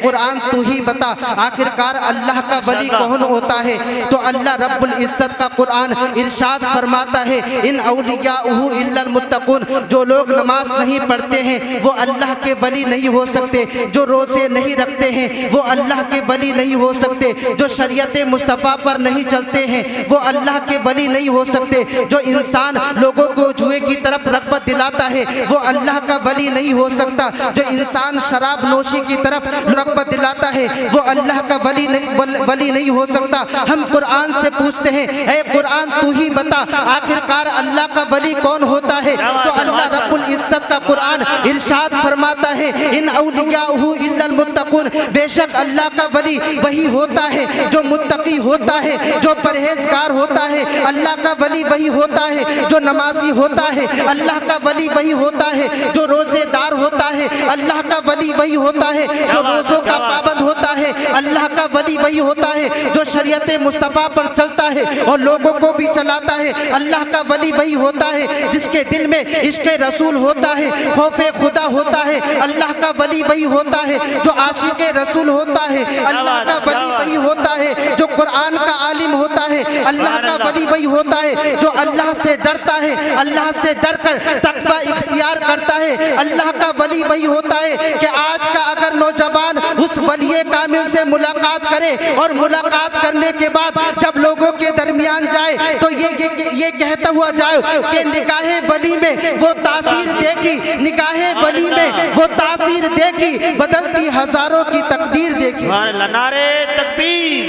कुरान तू ही बता आखिरकार अल्लाह का वली कौन होता है। तो अल्लाह रब्बुल इज्जत का कुरान इरशाद फरमाता है, इन औलियाउहु इल्लल मुत्तकून, जो लोग नमाज नहीं पढ़ते हैं वो अल्लाह के वली नहीं हो सकते, जो रोज़े नहीं रखते हैं वो अल्लाह के वली नहीं हो सकते, जो शरीयत मुस्तफ़ा पर नहीं चलते हैं वो अल्लाह के वली नहीं हो सकते, जो इंसान लोगों को जुए की तरफ रग़बत दिलाता है वो अल्लाह का वली नहीं हो सकता, जो इंसान शराब नोशी की तरफ रग़बत दिलाता है वो अल्लाह का वली नहीं हो सकता। हम कुरान से पूछते हैं, ऐ कुरान तू ही बता आखिरकार अल्लाह का वली कौन होता है। तो अल्लाह रब्बुल इज्जत का कुरान इरशाद फरमाता है, इन औलियाउहु इल्लल मुत्तकून, बेशक अल्लाह का वली वही होता है जो मुत्तकी होता है, जो परहेजगार होता है। अल्लाह का वली वही होता है जो नमाजी होता है। अल्लाह का वली वही होता है जो रोजेदार होता है। अल्लाह का वली वही होता है जो रोज़ों का पाबंद होता है। अल्लाह का वली वही होता है जो शरीयत मुस्तफ़ा पर चलता है और लोगों को भी चलाता है। अल्लाह का वली वही होता है जिसके दिल में इश्क़ रसूल होता है, खौफ़े खुदा होता है। अल्लाह का वली वही होता है जो आशिक़ रसूल होता है। अल्लाह का वली वही होता है जो कुरान का आलिम होता है। अल्लाह का वली वही होता है जो अल्लाह से डरता है, अल्लाह से डर कर तक़वा इख्तियार करता है। अल्लाह का वली वही होता है कि आज का अगर नौजवान उस वली कामिल से मुलाकात करे और मुलाकात करने के बाद जब लोगों के दरमियान जाए तो ये कहता हुआ जाए कि निगाहे वली में वो तासीर देखी, निगाहे वली में वो तासीर देखी, बदलती हजारों की तकदीर देखी। नारे तकबीर,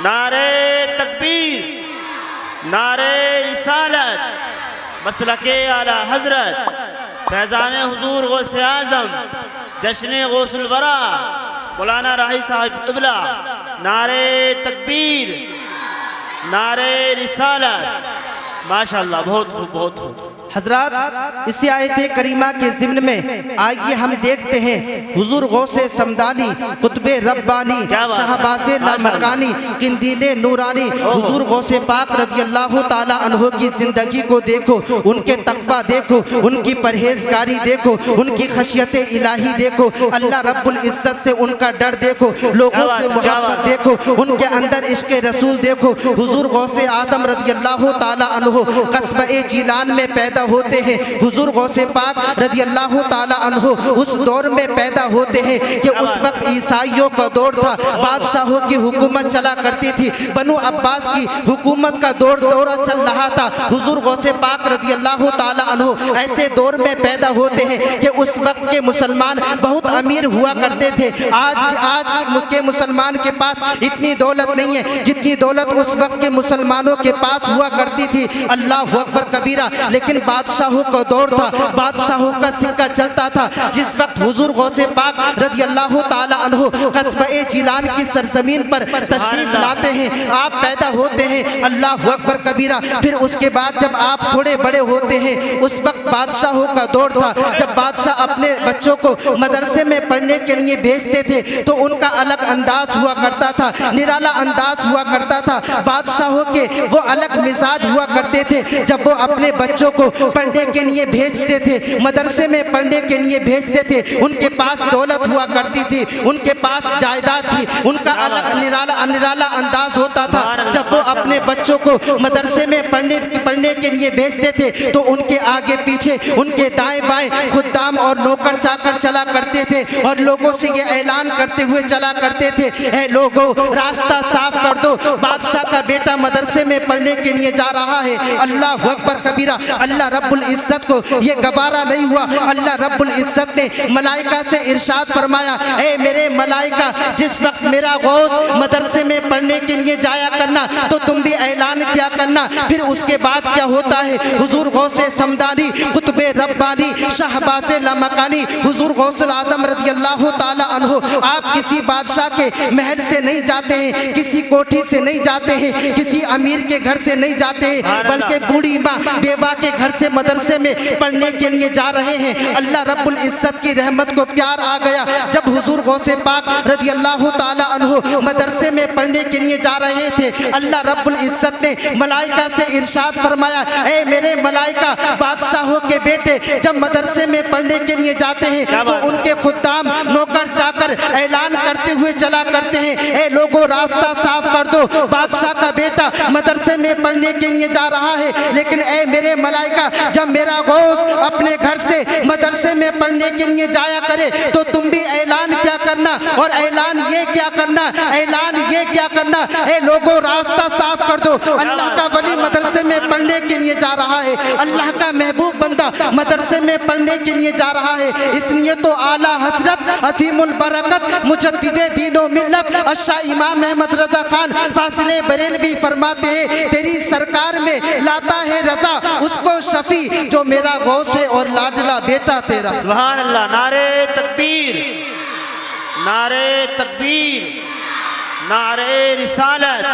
नारे तकबीर, नारे रिसालत, मसलके आला हजरत, फैज़ान हुजूर गौसे आज़म, जश्न गौसुल वरा, मौलाना राही साहब क़िबला, नारे तकबीर, नारे रिसालत, माशाअल्लाह, बहुत खूब, बहुत खूब। हजरात, इसी आयत करीमा के ज़िम्न में आइए हम देखते हैं हुजूर गौसे समदानी, कुतुबे रब्बानी, शहबाज़े लामकानी, किंदीले नूरानी हुजूर गौसे पाक रज़ियल्लाहु ताला अन्हु की ज़िंदगी को देखो, उनके तक़वा देखो, उनकी परहेज़गारी देखो, उनकी खशियत इलाही देखो, अल्लाह रब्बुल इज़्ज़त से उनका डर देखो, लोगों से मोहब्बत देखो, उनके अंदर इश्क़ रसूल देखो। हुजूर गौसे आज़म रज़ियल्लाहु ताला अन्हु कस्बे जिलान में पैदा होते हैं। हुजूर गौसे पाक रज़ियल्लाहु ताला अन्हु उस दौर में पैदा होते हैं कि उस वक्त ईसाइयों का दौर था, बादशाहों की हुकूमत चला करती थी, बनु अब्बास की हुकूमत का दौरा चल रहा था। हुजूर गौसे पाक रज़ियल्लाहु ताला अन्हु ऐसे दौर में पैदा होते हैं कि उस वक्त के मुसलमान बहुत अमीर हुआ करते थे। आज के मुसलमान के पास इतनी दौलत नहीं है जितनी दौलत उस वक्त के मुसलमानों के पास हुआ करती थी। अल्लाहु अकबर कबीरा। लेकिन बादशाहों का दौर था, बादशाहों का सिक्का चलता था। जिस वक्त हुजूर गौसे पाक रज़ियल्लाहु ताला अन्हु कस्बे जिलान की सरजमीन पर तशरीफ लाते हैं, आप पैदा होते हैं, अल्लाहु अकबर कबीरा। फिर उसके बाद जब आप थोड़े बड़े होते हैं, उस वक्त बादशाहों का दौर था जब बादशाह अपने बच्चों को मदरसे में पढ़ने के लिए भेजते थे तो उनका अलग अंदाज हुआ करता था, निराला अंदाज हुआ करता था। बादशाहों के वो अलग मिजाज हुआ करते थे। जब वो अपने बच्चों को पढ़ने के लिए भेजते थे, मदरसे में पढ़ने के लिए भेजते थे, उनके पास दौलत हुआ करती थी, उनके पास जायदाद थी, उनका अलग निराला अंदाज होता था। जब वो अपने बच्चों को मदरसे में पढ़ने के लिए भेजते थे तो उनके आगे पीछे, उनके दाएं बाएं खुद्दाम और नौकर चाकर चला करते थे और लोगों से ये ऐलान करते हुए चला करते थे, ऐ लोगों रास्ता साफ कर दो, बादशाह का बेटा मदरसे में पढ़ने के लिए जा रहा है। अल्लाहु अकबर कबीरा। अल्लाह रब्बुल इज्जत को ये गवारा नहीं हुआ। अल्लाह रब्बुल इज्जत ने मलाइका से इरशाद फरमाया, ऐ मेरे मलाइका, जिस वक्त मेरा गौस मदरसे में पढ़ने के लिए जाया करना तो तुम भी ऐलान किया करना। फिर उसके बाद क्या होता है, हुजूर गौसे समदानी, कुतुबे रब्बानी, शहबाज़े लामकानी, हुजूर गौसुल आज़म रज़ियल्लाहु ताला अन्हु, आप किसी बादशाह के महल से नहीं जाते हैं, किसी कोठी से नहीं जाते हैं, किसी अमीर के घर से नहीं जाते हैं, बल्कि बूढ़ी माँ बेवा के घर से मदरसे में पढ़ने के लिए जा रहे हैं, अल्लाह रब्बुल इज्जत की रहमत को प्यार आ गया। जब हुजूर गौसे पाक रज़ी अल्लाह ताला अन्हु मदरसे में पढ़ने के लिए जा रहे थे, अल्लाह रब्बुल इज्जत ने मलाइका से इरशाद फरमाया, ए मेरे मलाइका, बादशाहों के बेटे जब मदरसे में पढ़ने के लिए जाते हैं तो उनके खुद्दाम नौकर चाकर ऐलान करते हुए चला करते हैं, ए लोगों रास्ता साफ कर दो, बादशाह का बेटा मदरसे में पढ़ने के लिए जा रहा है। लेकिन ए मेरे मलाइका, जब मेरा गौस अपने घर से मदरसे में पढ़ने के लिए जाया करे तो तुम भी ऐलान क्या करना, और ऐलान ये क्या करना, ऐलान ये क्या करना, ए लोगों रास्ता साफ कर दो। अल्लाह का वली मदरसे में पढ़ने के लिए जा रहा है, अल्लाह का महबूब बंदा मदरसे में पढ़ने के लिए जा रहा है। इसलिए तो आला हजरत अजीमुल बरकत मुजद्दिदे दीनो मिल्लत अशा इमाम अहमद रजा खान फासिले बरेलवी फरमाते हैं, तेरी सरकार में लाता है रजा उसको शफी जो मेरा गौस है और लाडला बेटा तेरा। सुभान अल्लाह। नारे तकबीर, नारे तकबीर, नारे रिसालत,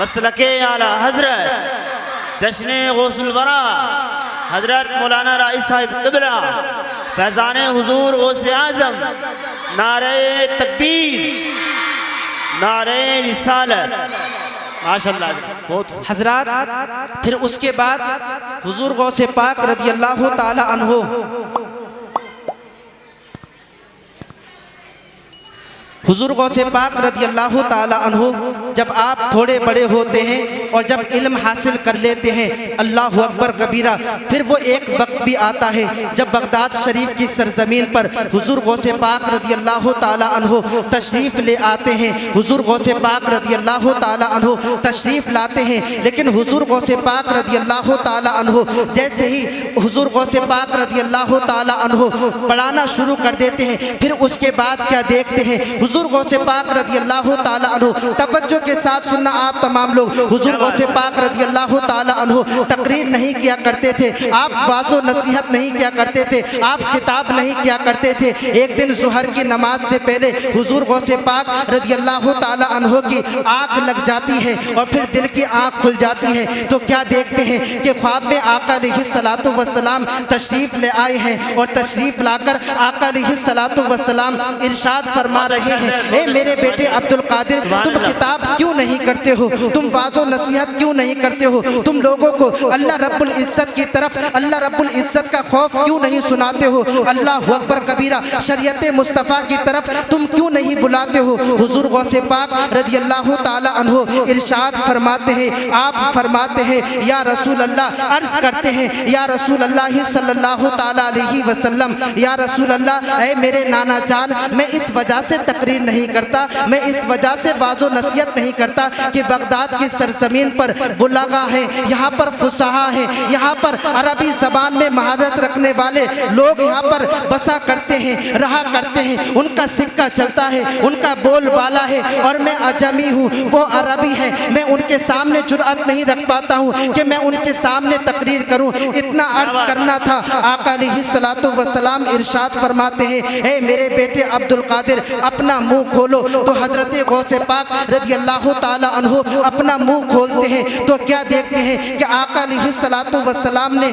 मसलके आला हजरत जश्न गौसुल वरा हजरत मौलाना राई साहिब क़िबला फैज़ान हुजूर गौसे आज़म। नारे तकबीर, नारे रिसालत, माशाअल्लाह बहुत। हजरात फिर उसके बाद हुजूर गौसे पाक रज़ी अल्लाह ताला अन्हु हुजूर गौसे पाक रज़ी अल्लाह ताला अन्हु जब आप थोड़े बड़े होते हैं और जब इल्म हासिल कर लेते हैं, अल्लाह अकबर कबीरा, फिर वो एक वक्त भी आता है जब बगदाद शरीफ की सरजमीन पर हुजूर गौसे पाक रज़ी अल्लाह ताला अन्हु तशरीफ़ ले आते हैं। हुजूर गौसे पाक रज़ी अल्लाह ताला अन्हु तशरीफ़ लाते हैं, लेकिन हुजूर गौसे पाक रज़ी अल्लाह ताला अन्हु जैसे ही हुजूर गौसे पाक रज़ी अल्लाह ताला अन्हु पढ़ाना शुरू कर देते हैं, फिर उसके बाद क्या देखते हैं, हुजूर गौसे पाक रज़ी अल्लाह ताला अन्हु, तवज्जो के साथ सुनना आप तमाम लोग, हुजूर गौसे पाक रज़ी अल्लाह ताला अन्हु तकरीर नहीं किया करते थे, आप वाज़ो नसीहत नहीं किया करते थे, आप खिताब नहीं किया करते थे। एक दिन ज़ुहर की नमाज से पहले हुजूर गौसे पाक रज़ी अल्लाह ताला अन्हु की आँख लग जाती है और फिर दिल की आँख खुल जाती है, तो क्या देखते हैं कि ख्वाब में आका अलैहिस्सलातु वस्सलाम तशरीफ़ ले आए हैं और तशरीफ़ लाकर आका अलैहिस्सलातु वस्सलाम इरशाद फरमा रहे हैं, ए मेरे बेटे अब्दुल कादिर, तुम खिताब क्यों नहीं करते हो, तुम वाज़ो नसीहत क्यों नहीं करते हो, तुम लोगों को अल्लाह रब्बुल इज्जत की तरफ, अल्लाह रब्बुल इज्जत का खौफ क्यों नहीं सुनाते हो, अल्लाह अकबर कबीरा, शरीयत मुस्तफ़ा की तरफ तुम क्यों नहीं बुलाते हो। हुजूर गौसे पाक रज़ी अल्लाह ताला अन्हु इरशाद फरमाते हैं, आप फरमाते हैं, या रसूल अल्लाह, अर्ज़ करते हैं, या रसूल अल्लाह सल्लल्लाहु ताला अलैहि वसल्लम, या रसूल अल्लाह, ऐ मेरे नाना जान, मैं इस वजह से तकरीर नहीं करता, मैं इस वजह से वाज़ो नसीहत नहीं करता कि बगदाद की सरजमीन पर बुलागा है, यहाँ पर फुसहा है, यहाँ पर अरबी ज़बान में महारत रखने वाले लोग यहाँ पर बसा करते हैं, रहा करते हैं, उनका सिक्का चलता है, उनका बोलबाला है, और मैं अजमी हूँ, वो अरबी है, मैं उनके सामने जुर्अत नहीं रख पाता हूँ कि मैं उनके सामने तकरीर करूँ। इतना अर्ज़ करना था। आका अलैहिस्सलातु वस्सलाम इरशाद फरमाते हैं, ए मेरे बेटे अब्दुल कादिर, अपना मुँह खोलो। तो हजरत गौसे पाक रज़ी अल्लाह ताला अन्हु अपना मुँह खोलते हैं तो क्या देखते हैं कि आका अलैहिस्सलातु वस्सलाम ने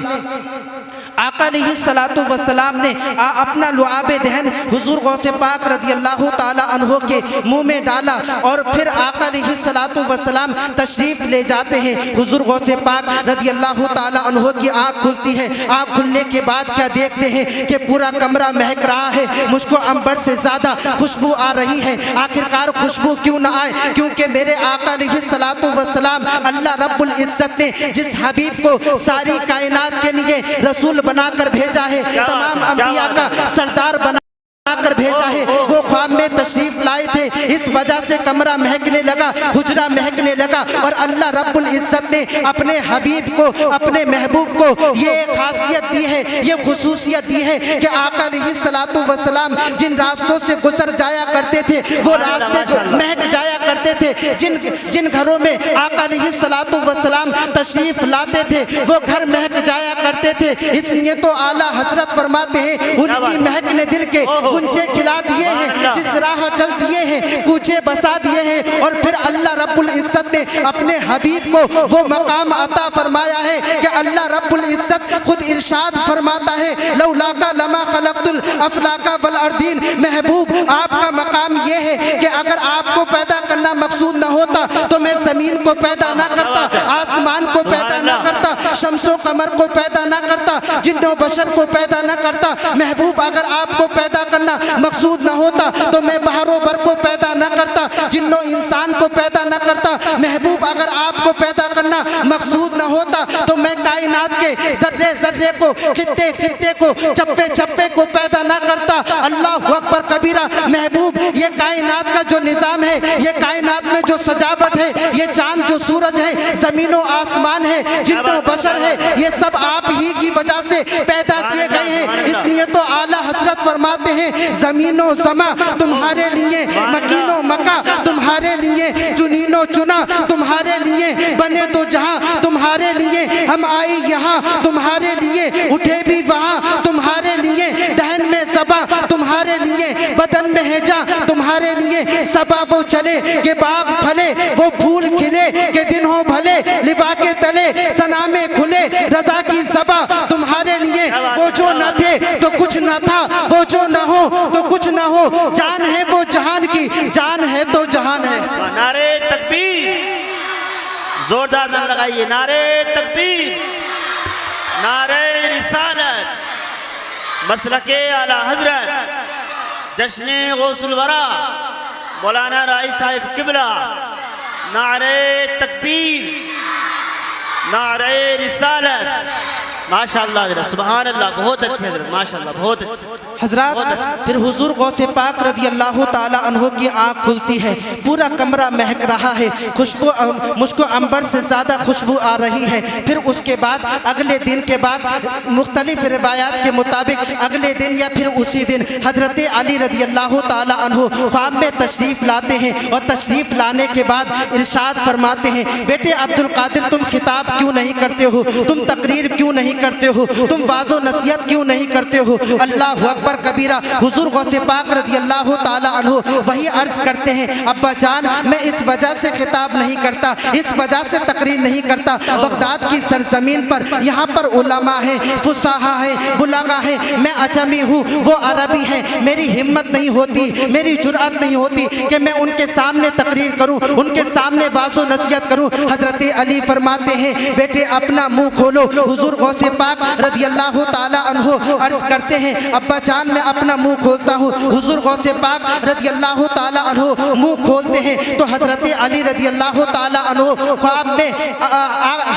अपना लुआबे दहन हुजूर गौसे पाक रज़ी अल्लाह ताला अन्हु के मुंह में डाला और फिर आका अलैहिस्सलातु वस्सलाम तशरीफ़ ले जाते हैं। हुजूर गौसे पाक रज़ी अल्लाह ताला अन्हु की आँख खुलती है। आँख खुलने के बाद क्या देखते हैं कि पूरा कमरा महक रहा है, मुझको अंबर से ज़्यादा खुशबू आ रही है। आखिरकार खुशबू क्यों ना आए, क्योंकि मेरे आका अलैहिस्सलातु वस्सलाम, अल्लाह रब्बुल इज्जत ने जिस हबीब को सारी कायनात के लिए रसूल बनाकर भेजा है, तमाम अंबिया का सरदार बनाकर भेजा है, वो ख्वाब में तशरीफ लाए थे। इस वजह से कमरा महकने लगा, हुजरा महकने लगा, और अल्लाह रब्बुल इज्जत ने अपने हबीब को, अपने महबूब को ये खासियत दी है, ये खुसूसियत दी है कि आका अलैहिस्सलातु वस्सलाम जिन रास्तों से गुजर जाया करते थे वो रास्ते महक जाया करते थे। जिन जिन घरों में आका अलैहिस्सलातु वस्सलाम तशरीफ लाते थे वो घर महक जाया करते थे। इसलिए तो आला हजरत फरमाते हैं उनकी महक ने दिल के गुंजे खिला दिए हैं, जिस राह चल दिए हैं कूचे बसा दिए हैं। और फिर अल्लाह रब्बुल इज्जत ने अपने हबीब को वो मकाम अता फरमाया है कि अल्लाह रब्बुल इज्जत खुद इरशाद फरमाता है लौलाका लमा खलक़तुल अफलाका वल अर्दीन। महबूब आपका मकाम ये है कि अगर आपको पैदा करना मकसूद न होता तो मैं जमीन को पैदा ना करता, आसमान को पैदा ना करता, शम्सो कमर को पैदा ना करता, जिन्नो बशर को पैदा ना करता। महबूब अगर आपको पैदा करना मकसूद न होता तो मैं बहारो बर को पैदा ना करता, जिन्नो इंसान को पैदा ना करता। महबूब अगर आपको पैदा करना मकसूद न होता तो मैं कायनात के जर्रे जर्रे को, खित्ते खित्ते को, चप्पे चप्पे को पैदा ना करता। अल्लाह अकबर कबीरा। महबूब ये कायनात का जो निज़ाम है, ये कायनात में जो सजावट है, ये चांद जो सूरज है, जमीनो आसमान है, जिन्नो बशर है, ये सब आप ही की वजह से पैदा किए गए हैं। इसलिए तो आला हजरत फरमाते हैं जमीनो जमा तुम्हारे लिए, मकीनो मका तुम्हारे लिए, चुनीनो चुना तुम्हारे लिए, बने तो जहां तुम्हारे लिए, हम आए यहाँ तुम्हारे लिए, उठे भी वहाँ तुम्हारे लिए, दहन में सबा तुम्हारे लिए, बदन में हैजा तुम्हारे लिए। सबा वो चले के बाग फले, वो फूल खिले के दिन हो भले, लिबा के तले सना में खुले, रजा की सबा तुम्हारे लिए। वो जो न थे तो कुछ न था, वो जो न हो तो कुछ न हो, जान है वो जहान की, जान है तो जहान है। नारे तकबीर, जोरदार नारा लगाइए, नारे तकबीर, नारे रिसालत, मसलके आला हजरत जश्ने गौसुल वरा मौलाना राई साहिब किबला। नारे तकबीर, नारे रिसालत, माशाअल्लाह, सुभान अल्लाह, बहुत अच्छे हजरत, माशाअल्लाह, बहुत अच्छे हजरत। फिर हुजूर गौसे पाक रदी अल्लाह ताला अन्हो की आँख खुलती है, पूरा कमरा महक रहा है, खुशबू मुझको अंबर से ज़्यादा खुशबू आ रही है। फिर उसके बाद अगले दिन के बाद मुख्तलिफ रिवायात के मुताबिक अगले दिन या फिर उसी दिन हजरत अली रदी अल्लाह ताला अन्हो ख्वाब में तशरीफ़ लाते हैं और तशरीफ़ लाने के बाद इरशाद फरमाते हैं बेटे अब्दुल कादिर तुम खिताब क्यों नहीं करते हो, तुम तकरीर क्यों नहीं करते हो, तुम वाज़ो नसीहत क्यों नहीं करते हो। अल्लाह अकबर कबीरा। हुजूर गौसे पाक रज़ी अल्लाह ताला अन्हु वही अर्ज करते हैं अब्बा जान मैं इस वजह से खिताब नहीं करता, इस वजह से तकरीर नहीं करता, बगदाद की सरजमीन पर यहाँ पर उलमा है, फुसाहा है, बुलागा है, मैं अजमी हूँ, वो अरबी है, मेरी हिम्मत नहीं होती, मेरी जुर्अत नहीं होती कि मैं उनके सामने तकरीर करूँ, उनके सामने वाज़ो नसीहत करूँ। हजरत अली फरमाते हैं बेटे अपना मुँह खोलो। हुजूर गौसे पाक रज़ी अल्लाह ताला अन्हु अर्ज करते हैं अब्बा जान मैं अपना मुँह खोलता हूँ। हुजूर गौसे पाक रज़ी अल्लाह ताला अन्हु मुँह खोलते हैं तो हजरत अली रज़ी अल्लाह ताला अन्हु ख्वाब में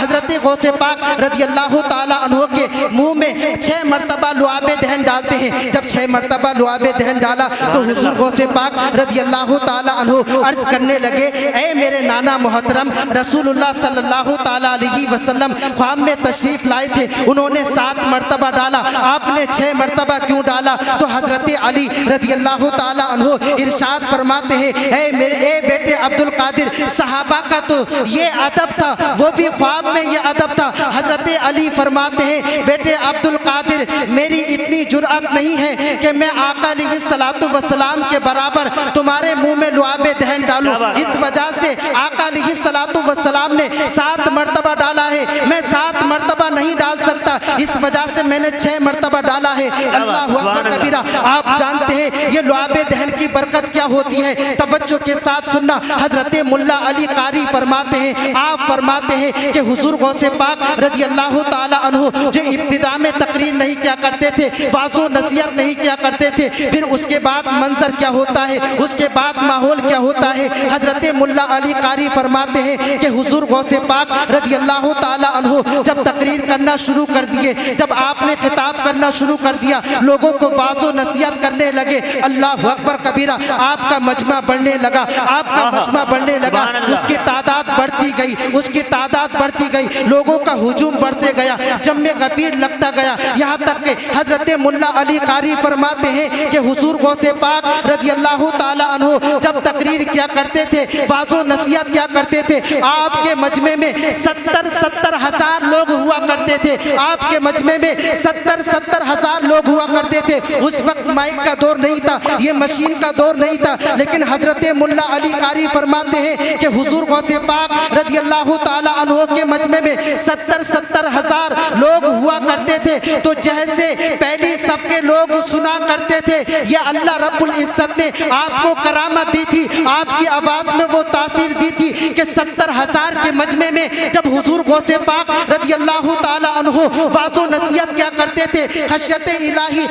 हजरत गौसे पाक रज़ी अल्लाह ताला अन्हु के मुँह में 6 मरतबा लुआबे दहन डालते हैं। जब 6 मरतबा लुआबे दहन डाला तो हुजूर गौसे पाक रज़ी अल्लाह ताला अन्हु अर्ज करने लगे ऐ मेरे नाना मोहतरम रसूलुल्लाह सल्लल्लाहु ताला अलैहि वसल्लम ख्वाब में तशरीफ लाए थे, उन्होंने 7 मरतबा डाला, आपने 6 मरतबा क्यों डाला? तो हजरत अली रज़ी अल्लाह ताला अन्हु इरशाद फरमाते हैं ए बेटे अब्दुल कादिर सहाबा का तो ये अदब था, वो भी ख्वाब में ये अदब था। हजरत अली फरमाते हैं बेटे अब्दुल कादिर मेरी इतनी जुर्अत नहीं है कि मैं आका अलैहिस्सलातु वस्सलाम के बराबर तुम्हारे मुंह में लुआबे दहन डालूं। इस वजह से आका अलैहिस्सलातु वस्सलाम ने 7 मरतबा डाला है, मैं 7 मरतबा नहीं डाल सकता, इस वजह से मैंने 6 मरतबा डाला है। अल्लाहु अकबर कबीरा। आप जानते हैं ये लुआबे दहन की बरकत क्या होती है, तवज्जो के साथ सुनना। हजरत मुल्ला अली कारी फरमाते हैं आप फरमाते हैं कि हुजूर गौसे पाक रज़ी अल्लाह ताला अन्हु जो इब्तिदा में तकरीर नहीं किया करते थे, वाज़ो नसीहत नहीं किया करते थे, फिर उसके बाद मंजर क्या होता है, उसके बाद माहौल क्या होता है। हजरत मुल्ला अली कारी फरमाते हैं कि हुजूर गौसे पाक रज़ी अल्लाह ताला अन्हु जब तकरीर करना शुरू कर दिए लिए जब आपने खिताब करना शुरू कर दिया, लोगों को वाज़ो नसीहत करने लगे, अल्लाह अकबर कबीरा, आपका मजमा बढ़ने लगा, आपका मजमा बढ़ने लगा, उसकी तादाद बढ़ती गई, उसकी तादाद बढ़ती गई, लोगों का हुजूम बढ़ते गया, जम्मे गफीर लगता गया। यहाँ तक कि हजरत मुल्ला अली कारी फरमाते हैं कि हुजूर गौसे पाक रज़ी अल्लाह ताला अन्हु जब तकरीर किया करते थे, वाज़ो नसीहत किया करते थे, आपके मजमे में 70 हज़ार लोग हुआ करते थे, आपके मजमे में 70 हज़ार लोग हुआ करते थे। उस वक्त माइक का दौर नहीं था, ये मशीन का दौर नहीं था, लेकिन हजरत मुल्ला अली कारी फरमाते हैं कि हुजूर गौसे पाक रज़ी अल्लाह ताला अन्हु के मजमे में 70 हज़ार लोग हुआ करते थे। तो जैसे पहली सफ के लोग सुना करते थे, ये अल्लाह रब्बुल इज्जत ने आपको करामत दी थी, आपकी आवाज में वो तासीर दी थी कि 70 हज़ार के मजमे में जब हुजूर गौसे पाक रज़ी अल्लाह ताला अन्हु वाज़ो नसीहत क्या करते थे, खशियत इलाही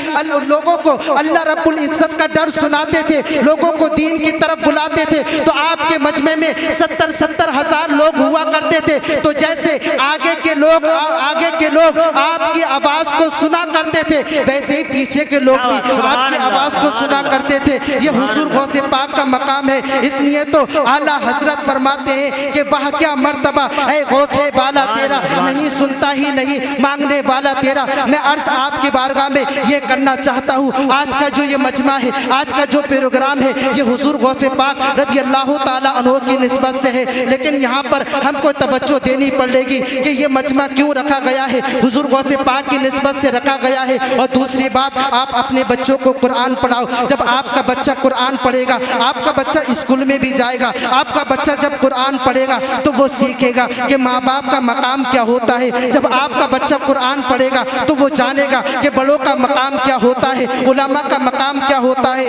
लोगों को अल्लाह रब्बुल इज्जत का डर सुनाते थे, लोगों को दीन की तरफ बुलाते थे, तो आपके मजमे में 70 हज़ार लोग हुआ करते थे। तो जैसे आगे के लोग आपकी आवाज को सुना करते थे, वैसे ही पीछे के लोग भी आपकी आवाज को सुना करते थे। ये हुजूर गौसे पाक का मकाम है, इसलिए तो आला हजरत फरमाते हैं कि वह क्या मर्तबा है गौसे बाला तेरा, नहीं सुनता ही नहीं मांगने वाला तेरा। मैं अर्ज आपकी बारगाह में ये करना चाहता हूँ, आज का जो ये मजमा है, आज का जो प्रोग्राम है, ये हुजूर गौसे पाक रज़ी अल्लाह ताला अन्हु की निस्बत से है, लेकिन यहाँ पर हमको तवज्जो देनी पड़ेगी कि ये मजमा क्यों रखा गया है, हुजूर गौसे पाक की निस्बत से रखा गया है। और दूसरी बात, आप अपने बच्चों को कुरान पढ़ाओ। जब आपका बच्चा कुरान पढ़ेगा, आपका बच्चा स्कूल में भी जाएगा, आपका बच्चा जब कुरान पढ़ेगा तो वो सीखेगा कि माँ बाप का मकाम क्या होता है। जब आपका बच्चा कुरान पढ़ेगा तो वो जानेगा कि बड़ों का मकाम क्या होता है, उलमा का मकाम क्या होता है।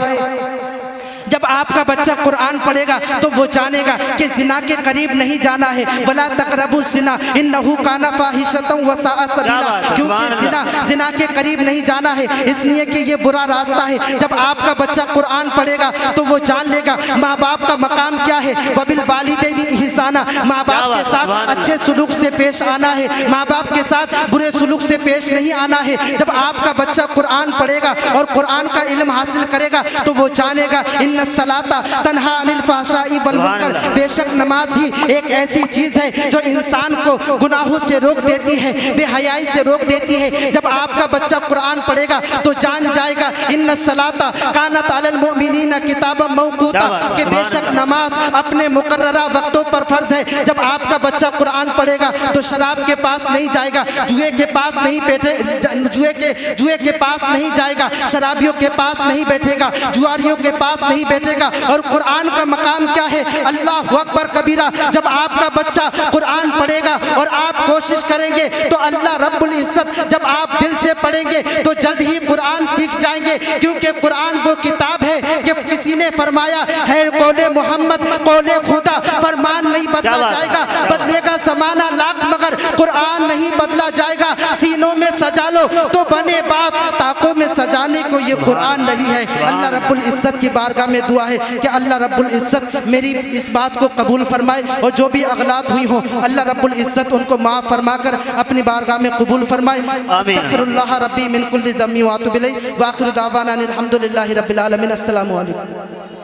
जब आपका बच्चा कुरान पढ़ेगा तो वो जानेगा कि जिना के करीब नहीं जाना है, वला तक़रबू ज़िना इन्नहु काना फ़ाहिशतन व साअ सबीला, क्योंकि जिना के करीब नहीं जाना है, इसलिए कि ये बुरा रास्ता है। जब आपका बच्चा कुरान पढ़ेगा तो वो जान लेगा माँ बाप का मकाम क्या है, वबिल वालिदैनि इहसाना, माँ बाप के साथ अच्छे सुलूक से पेश आना है, माँ बाप के साथ बुरे सुलूक से पेश नहीं आना है। जब आपका बच्चा कुरान पढ़ेगा और कुरान का इल्म हासिल करेगा तो वो जानेगा सलाता तन्हा अनिल फ़हशाई वल मुनकर, बेशक नमाज ही एक ऐसी चीज है जो इंसान को गुनाहों से रोक देती है, बेहयाई से रोक देती है। जब आपका बच्चा कुरान पढ़ेगा तो जान जाएगा इन्न सलाता कानत अलल मुमिनीना किताबम मौक़ूता, कि बेशक नमाज अपने मुकर्ररा वक्तों पर फर्ज है। जब आपका बच्चा कुरान पढ़ेगा तो शराब के पास नहीं जाएगा, जुए के पास नहीं बैठे, जुए के पास नहीं जाएगा, शराबियों के पास नहीं बैठेगा, जुआरियों के पास नहीं बैठेगा। और कुरान का मकाम क्या है, अल्लाह अकबर कबीरा। जब आपका बच्चा कुरान पढ़ेगा और आप कोशिश करेंगे तो अल्लाह रब्बुल इज्जत, जब आप दिल से पढ़ेंगे तो जल्द ही कुरान सीख जाएंगे, क्योंकि कुरान वो किताब है कि किसी ने फरमाया है कौले मोहम्मद कौले खुदा, फरमान नहीं बदला जाएगा, बदलेगा ज़माना लाख मगर कुरान नहीं बदला जाएगा। सीनों में सजा लो तो बने बात, ताकों में सजाने को ये कुरान नहीं है। अल्लाह रब्बुल इज्जत की बारगाह में दुआ है कि अल्लाह रब्बुल इज्जत मेरी इस बात को कबूल फरमाए, और जो भी अगलात हुई हो अल्लाह रब्बुल इज्जत उनको माफ़ फरमाकर अपनी बारगाह में कबूल फरमाए। अस्तगफिरुल्लाह रब्बी मिन कुल्लि ज़म्बि व अतूबु इलैहि व आखिरु दावाना अनिल हम्दुलिल्लाहि रब्बिल आलमीन। अस्सलामु अलैकुम।